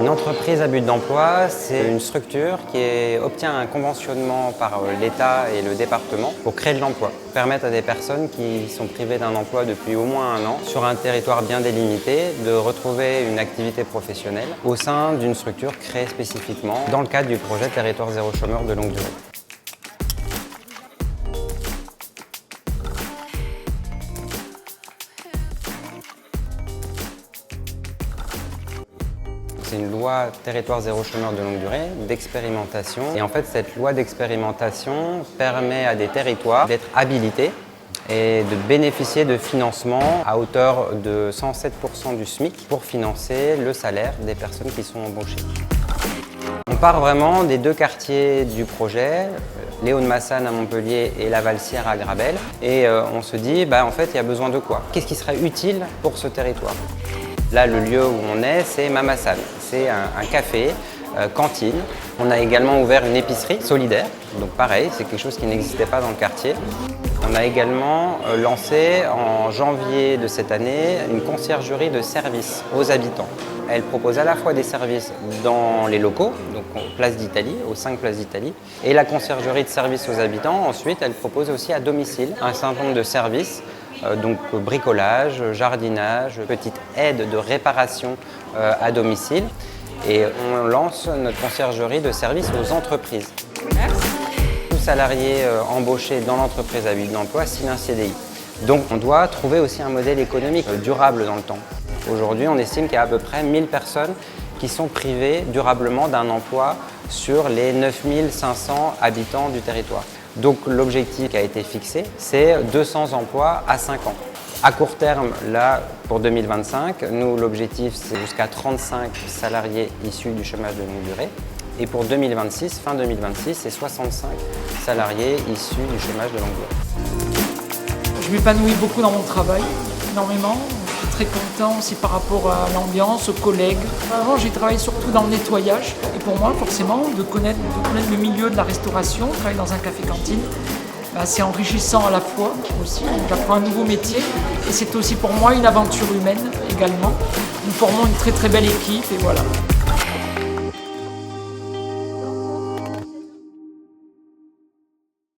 Une entreprise à but d'emploi, c'est une structure qui obtient un conventionnement par l'État et le département pour créer de l'emploi, permettre à des personnes qui sont privées d'un emploi depuis au moins 1 an sur un territoire bien délimité de retrouver une activité professionnelle au sein d'une structure créée spécifiquement dans le cadre du projet Territoire zéro chômeur de longue durée. C'est une loi Territoire zéro chômeur de longue durée d'expérimentation. Et en fait, cette loi d'expérimentation permet à des territoires d'être habilités et de bénéficier de financement à hauteur de 107% du SMIC pour financer le salaire des personnes qui sont embauchées. On part vraiment des 2 quartiers du projet, Léon-de-Massagne à Montpellier et La Valsière à Grabel. Et on se dit, en fait, il y a besoin de quoi? Qu'est-ce qui serait utile pour ce territoire? Là, le lieu où on est, c'est Mamasan. C'est un café, cantine. On a également ouvert une épicerie solidaire. Donc pareil, c'est quelque chose qui n'existait pas dans le quartier. On a également lancé en janvier de cette année une conciergerie de services aux habitants. Elle propose à la fois des services dans les locaux, donc Place d'Italie, aux 5 places d'Italie, et la conciergerie de services aux habitants. Ensuite, elle propose aussi à domicile un certain nombre de services. Donc bricolage, jardinage, petite aide de réparation à domicile. Et on lance notre conciergerie de services aux entreprises. Tout salarié embauché dans l'entreprise à but d'emploi signe un CDI. Donc on doit trouver aussi un modèle économique durable dans le temps. Aujourd'hui, on estime qu'il y a à peu près 1000 personnes qui sont privées durablement d'un emploi sur les 9500 habitants du territoire. Donc l'objectif qui a été fixé, c'est 200 emplois à 5 ans. À court terme, là, pour 2025, nous, l'objectif, c'est jusqu'à 35 salariés issus du chômage de longue durée. Et pour 2026, fin 2026, c'est 65 salariés issus du chômage de longue durée. Je m'épanouis beaucoup dans mon travail, énormément. Je suis très content aussi par rapport à l'ambiance, aux collègues. Avant, j'ai travaillé surtout dans le nettoyage. Et pour moi, forcément, de connaître le milieu de la restauration, travailler dans un café-cantine, c'est enrichissant à la fois aussi. J'apprends un nouveau métier et c'est aussi pour moi une aventure humaine également. Nous formons une très très belle équipe et voilà.